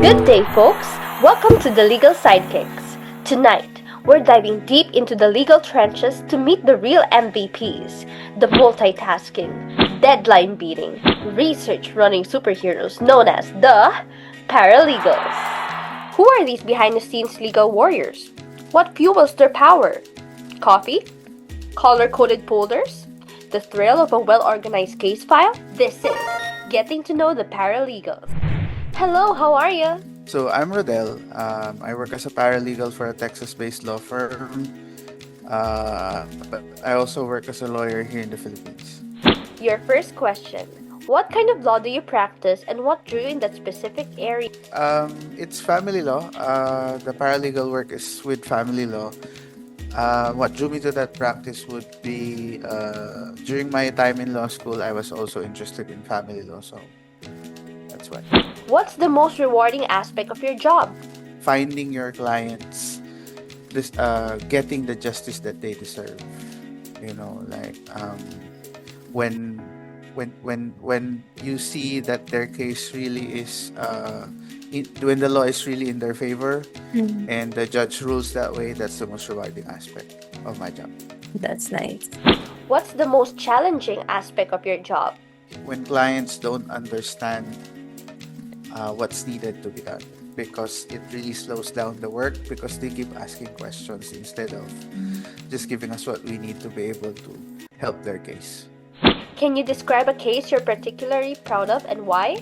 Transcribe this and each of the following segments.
Good day, folks. Welcome to the Legal Sidekicks. Tonight, we're diving deep into the legal trenches to meet the real MVPs, the multitasking, deadline beating, research running superheroes known as the Paralegals. Who are these behind the scenes legal warriors? What fuels their power? Coffee? Color coded folders? The thrill of a well organized case file? This is Getting to Know the Paralegals. Hello, how are you? So I'm Roddel. I work as a paralegal for a Texas-based law firm. But I also work as a lawyer here in the Philippines. Your first question. What kind of law do you practice and what drew you in that specific area? It's family law. The paralegal work is with family law. What drew me to that practice would be during my time in law school, I was also interested in family law. So that's why. What's the most rewarding aspect of your job? Finding your clients, getting the justice that they deserve. You know, like when when you see that their case really is when the law is really in their favor and the judge rules that way, that's the most rewarding aspect of my job. That's nice. What's the most challenging aspect of your job? When clients don't understand what's needed to be done, because it really slows down the work because they keep asking questions instead of just giving us what we need to be able to help their case. Can you describe a case you're particularly proud of and why?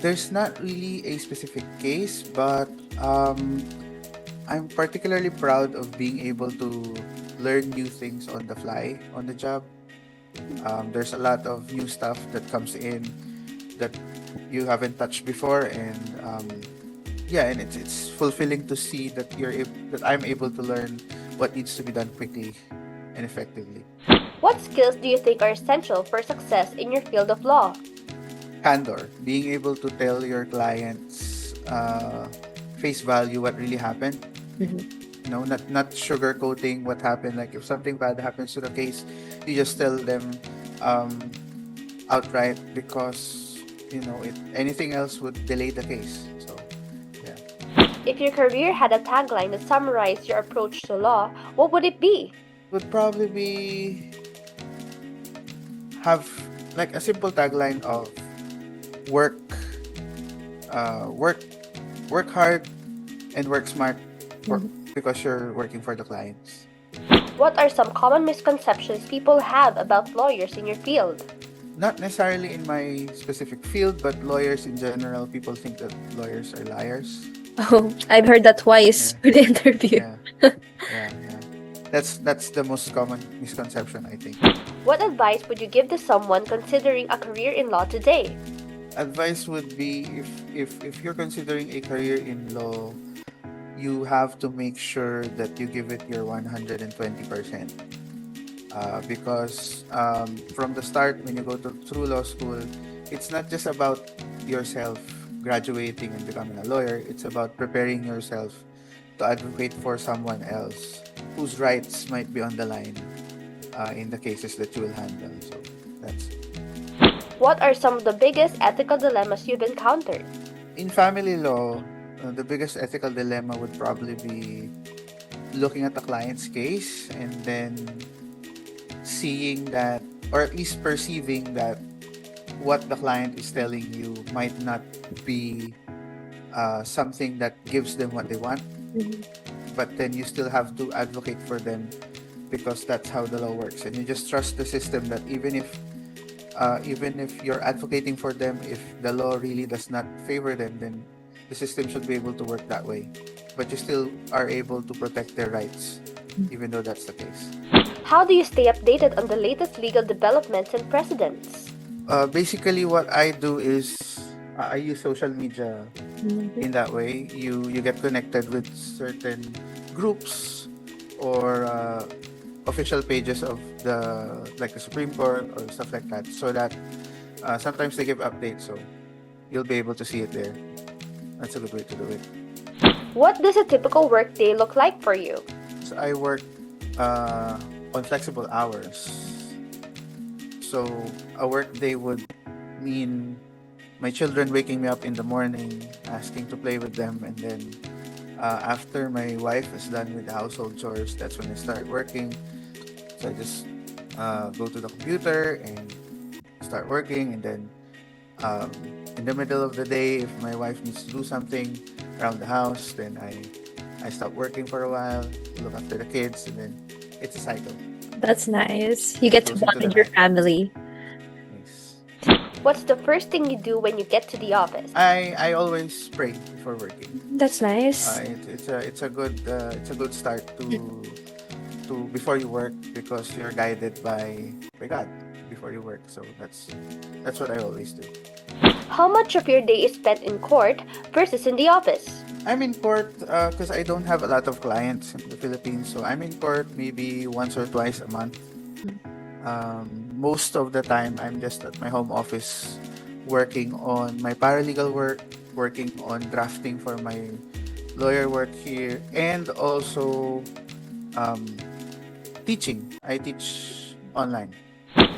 There's not really a specific case, but I'm particularly proud of being able to learn new things on the fly on the job. There's a lot of new stuff that comes in that you haven't touched before, and and it's fulfilling to see that that I'm able to learn what needs to be done quickly and effectively. What skills do you think are essential for success in your field of law? Candor, being able to tell your clients face value what really happened. You know, not sugarcoating what happened. Like if something bad happens to the case, you just tell them outright, because anything else would delay the case. So yeah. If your career had a tagline that summarized your approach to law, what would it be? Would probably be have like a simple tagline of work work work hard and work smart because you're working for the clients. What are some common misconceptions people have about lawyers in your field? Not necessarily in my specific field, but lawyers in general. People think that lawyers are liars. Oh, I've heard that twice Yeah. for the interview. Yeah. That's the most common misconception, I think. What advice would you give to someone considering a career in law today? Advice would be, if you're considering a career in law, you have to make sure that you give it your 120%. Because from the start, when you go through law school, it's not just about yourself graduating and becoming a lawyer. It's about preparing yourself to advocate for someone else whose rights might be on the line in the cases that you will handle. So that's What are some of the biggest ethical dilemmas you've encountered? in family law. The biggest ethical dilemma would probably be looking at the client's case and then seeing that, or at least perceiving that, what the client is telling you might not be something that gives them what they want, but then you still have to advocate for them because that's how the law works, and you just trust the system that even if you're advocating for them, if the law really does not favor them, then the system should be able to work that way, but you still are able to protect their rights even though that's the case. How do you stay updated on the latest legal developments and precedents? Basically, what I do is I use social media in that way. You get connected with certain groups or official pages of the Supreme Court or stuff like that, so that sometimes they give updates, so you'll be able to see it there. That's a good way to do it. What does a typical workday look like for you? So I work on flexible hours. So a work day would mean my children waking me up in the morning, asking to play with them, and then after my wife is done with the household chores, that's when I start working. So I just go to the computer and start working, and then um, in the middle of the day, if my wife needs to do something around the house, then I stop working for a while, look after the kids, and then it's a cycle. That's nice. You get to Goes into bond the with your night. family. Nice. What's the first thing you do when you get to the office? I always pray before working. That's nice. It's a good start to before you work, because you're guided by God before you work. So that's what I always do. How much of your day is spent in court versus in the office? I'm in court because I don't have a lot of clients in the Philippines, so I'm in court maybe once or twice a month. Most of the time, I'm just at my home office working on my paralegal work, working on drafting for my lawyer work here, and also um, teaching. I teach online.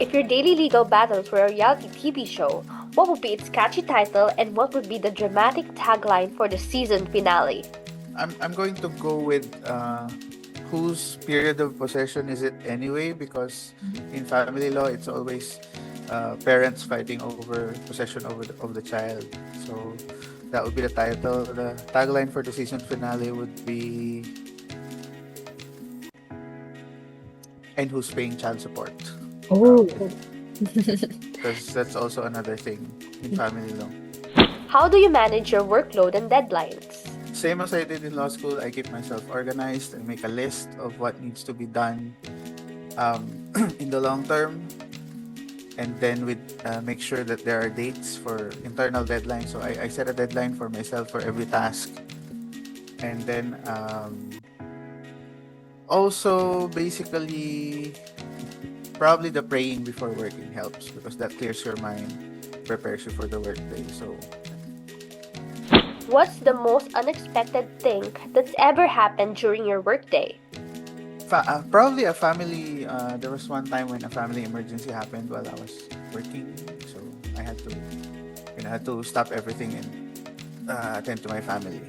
If your daily legal battles were a reality TV show, what would be its catchy title and what would be the dramatic tagline for the season finale? I'm going to go with whose period of possession is it anyway, because in family law it's always parents fighting over possession of the child. So that would be the title. The tagline for the season finale would be, and who's paying child support, Oh. because that's also another thing in family law. How do you manage your workload and deadlines? Same as I did in law school, I keep myself organized. I make a list of what needs to be done in the long term, and then with make sure that there are dates for internal deadlines. So I set a deadline for myself for every task, and then also basically probably the praying before working helps, because that clears your mind, prepares you for the workday. So What's the most unexpected thing that's ever happened during your workday? probably a family. There was one time when a family emergency happened while I was working, so I had to stop everything and attend to my family.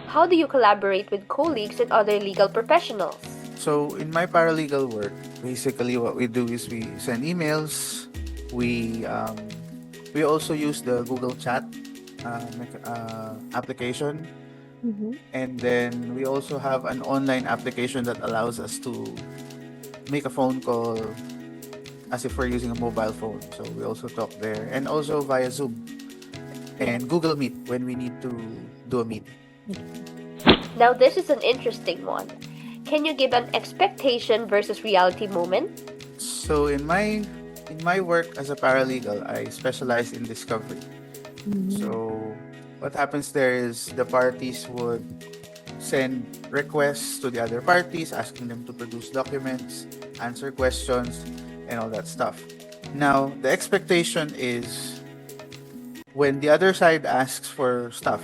How do you collaborate with colleagues and other legal professionals? So in my paralegal work, basically what we do is we send emails. We also use the Google Chat application, and then we also have an online application that allows us to make a phone call as if we're using a mobile phone. So we also talk there, and also via Zoom and Google Meet when we need to do a meeting. Now this is an interesting one. Can you give an expectation versus reality moment? So in my work as a paralegal, I specialize in discovery. So what happens there is the parties would send requests to the other parties, asking them to produce documents, answer questions, and all that stuff. Now, the expectation is when the other side asks for stuff,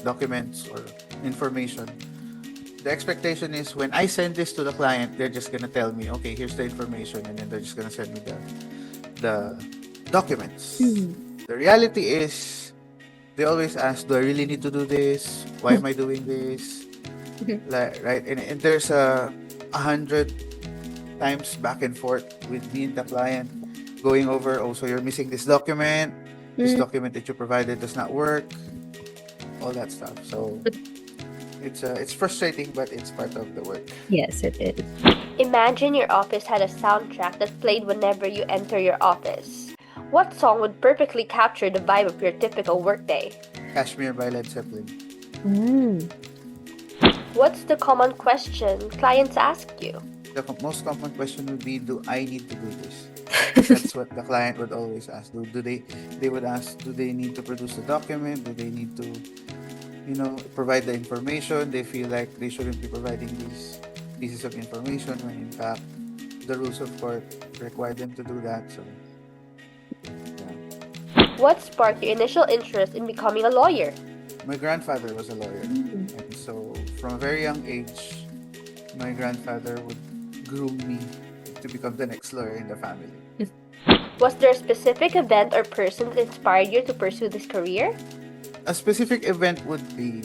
documents or information, the expectation is when I send this to the client, they're just gonna tell me, okay, here's the information, and then they're just gonna send me the documents. The reality is, they always ask, do I really need to do this? Why am I doing this? Like, right? And there's 100 times back and forth with me and the client going over, oh, so you're missing this document. This document that you provided does not work. All that stuff. So it's frustrating, but it's part of the work. Yes, it is. Imagine your office had a soundtrack that played whenever you enter your office. What song would perfectly capture the vibe of your typical workday? Kashmir by Led Zeppelin. What's the common question clients ask you? The most common question would be, do I need to do this? That's what the client would always ask. They would ask, do they need to produce the document? Do they need to, provide the information? They feel like they shouldn't be providing these pieces of information when in fact the rules of court require them to do that. So, yeah. What sparked your initial interest in becoming a lawyer? My grandfather was a lawyer, and so from a very young age, my grandfather would groom me to become the next lawyer in the family. Was there a specific event or person that inspired you to pursue this career? A specific event would be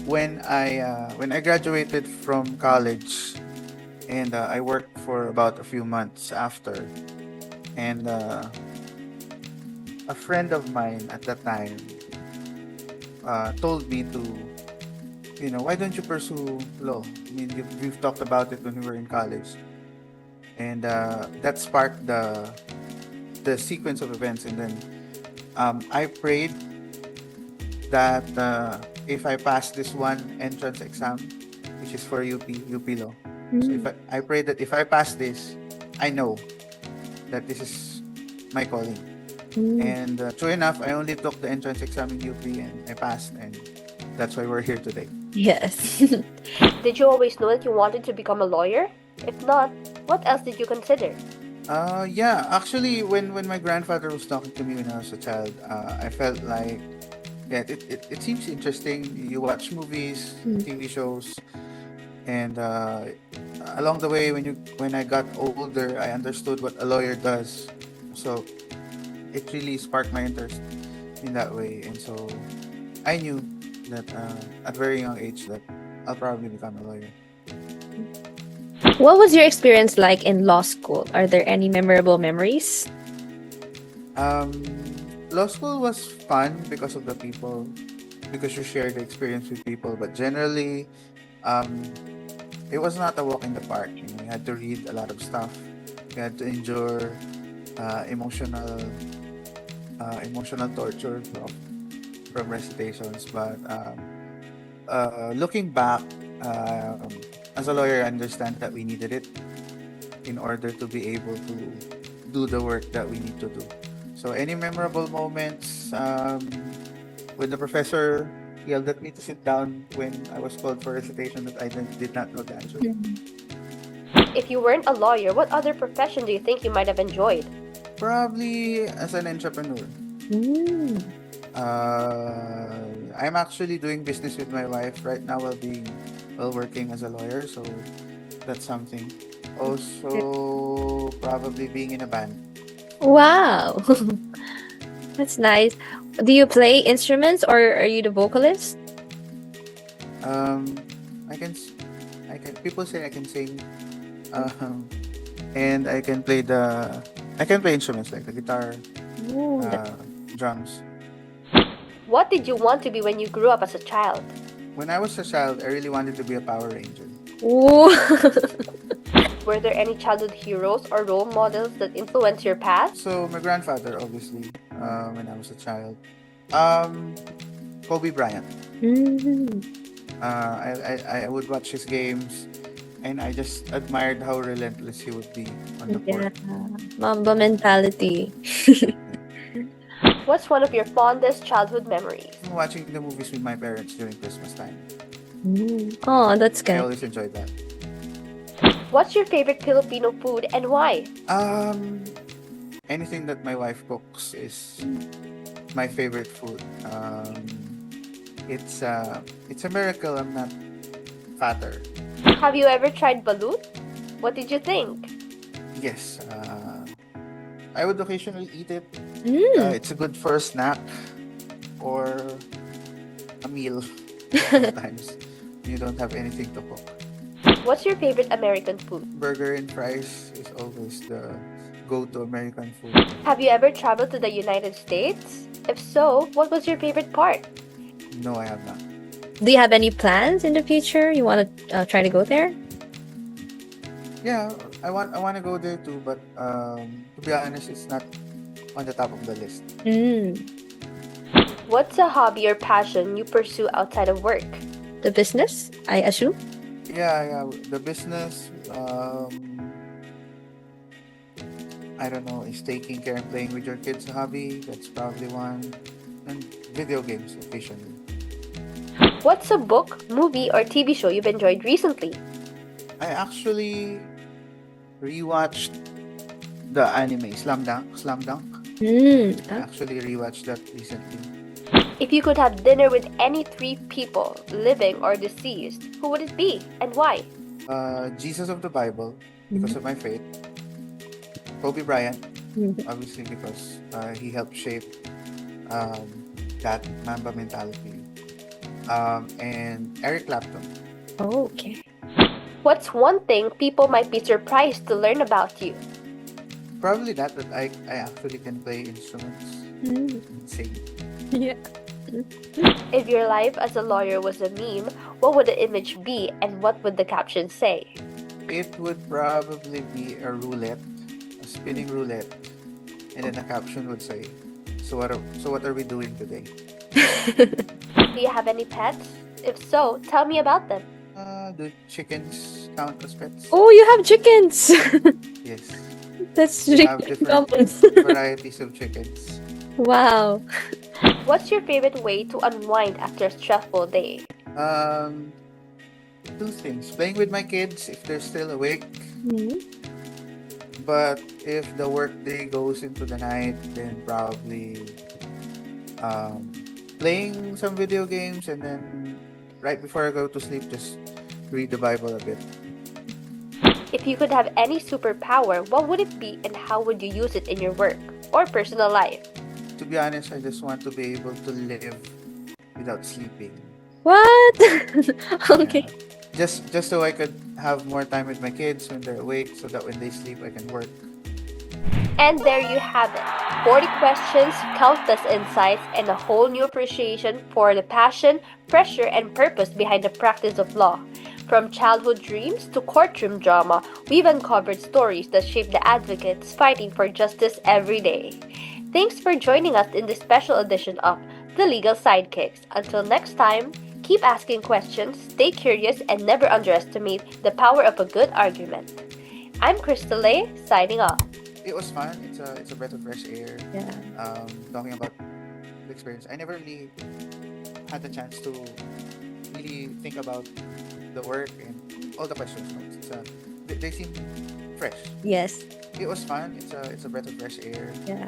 when I graduated from college, and I worked for about a few months after, and a friend of mine at that time told me to, why don't you pursue law? I mean, we've talked about it when we were in college, and that sparked the sequence of events. And then I prayed that if I pass this one entrance exam, which is for UP Law. So if I pray that if I pass this, I know that this is my calling. And true enough, I only took the entrance exam in UP and I passed, and that's why we're here today. Yes. Did you always know that you wanted to become a lawyer? If not, what else did you consider? Yeah, actually, when my grandfather was talking to me when I was a child, I felt like, yeah, it seems interesting. You watch movies, TV shows, and along the way, when I got older, I understood what a lawyer does. So it really sparked my interest in that way, and so I knew that at a very young age that I'll probably become a lawyer. What was your experience like in law school? Are there any memorable memories? Law school was fun because of the people, because you share the experience with people. But generally, it was not a walk in the park. You had to read a lot of stuff. You had to endure emotional torture from recitations. But looking back, as a lawyer, I understand that we needed it in order to be able to do the work that we need to do. So any memorable moments when the professor yelled at me to sit down when I was called for recitation that I did not know the answer. If you weren't a lawyer, what other profession do you think you might have enjoyed? Probably as an entrepreneur. I'm actually doing business with my wife right now while working as a lawyer, so that's something. Also, probably being in a band. Wow. That's nice. Do you play instruments or are you the vocalist? I can. People say I can sing, and I can play instruments like the guitar, Ooh, drums. What did you want to be when you grew up as a child? When I was a child, I really wanted to be a Power Ranger. Ooh. Were there any childhood heroes or role models that influenced your path? So my grandfather, obviously, when I was a child, Kobe Bryant. I would watch his games, and I just admired how relentless he would be on the court. Mamba mentality. What's one of your fondest childhood memories? Watching the movies with my parents during Christmas time. Oh, that's I good. always enjoyed that. What's your favorite Filipino food and why? Anything that my wife cooks is my favorite food. It's a miracle I'm not fatter. Have you ever tried balut? What did you think? Yes, I would occasionally eat it. Mm. It's a good for a snack or a meal sometimes. You don't have anything to cook. What's your favorite American food? Burger and fries is always the go-to American food. Have you ever traveled to the United States? If so, what was your favorite part? No, I have not. Do you have any plans in the future? You want to try to go there? Yeah, I want to go there too, but to be honest, it's not on the top of the list. What's a hobby or passion you pursue outside of work? The business, I assume? Yeah, the business. I don't know. Is taking care and playing with your kids a hobby? That's probably one. And video games occasionally. What's a book, movie, or TV show you've enjoyed recently? I actually rewatched the anime Slam Dunk. I actually rewatched that recently. If you could have dinner with any 3 people, living or deceased, who would it be and why? Jesus of the Bible, because of my faith. Kobe Bryant, Mhm. obviously because he helped shape um, that Mamba mentality. And Eric Clapton. Oh, okay. What's one thing people might be surprised to learn about you? Probably that I actually can play instruments Mm. and sing. Yeah. If your life as a lawyer was a meme, what would the image be and what would the caption say? It would probably be a roulette, a spinning roulette, and then a caption would say, so what are we doing today?" Do you have any pets? If so, tell me about them. Do chickens count as pets? Oh, you have chickens. Yes. That's We really have different common. varieties of chickens. Wow. What's your favorite way to unwind after a stressful day? Um, Two things: playing with my kids if they're still awake, Mhm. but if the work day goes into the night, then probably um, playing some video games, and then right before I go to sleep, just read the Bible a bit. If you could have any superpower, what would it be and how would you use it in your work or personal life? To be honest, I just want to be able to live without sleeping. What? Okay. Just so I could have more time with my kids when they're awake, so that when they sleep, I can work. And there you have it, 40 questions, countless insights, and a whole new appreciation for the passion, pressure, and purpose behind the practice of law. From childhood dreams to courtroom drama, we've uncovered stories that shape the advocates fighting for justice every day. Thanks for joining us in this special edition of The Legal Sidekicks. Until next time, keep asking questions, stay curious, and never underestimate the power of a good argument. I'm Crystal Lay, signing off. It was fun. It's a breath of fresh air. Yeah. Talking about the experience. I never really had the chance to really think about the work and all the questions. No? They seem fresh. Yes. It was fun. It's a breath of fresh air. Yeah.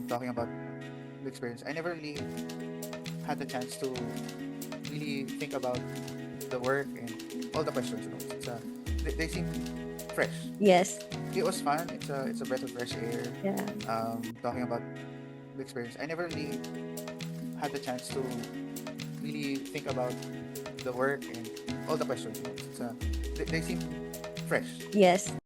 Talking about the experience. I never really had the chance to really think about the work and all the questions. No? They seem fresh. Yes. It was fun. It's a breath of fresh air. Yeah. Talking about the experience. I never really had the chance to really think about the work and all the questions. No? They seem fresh. Yes.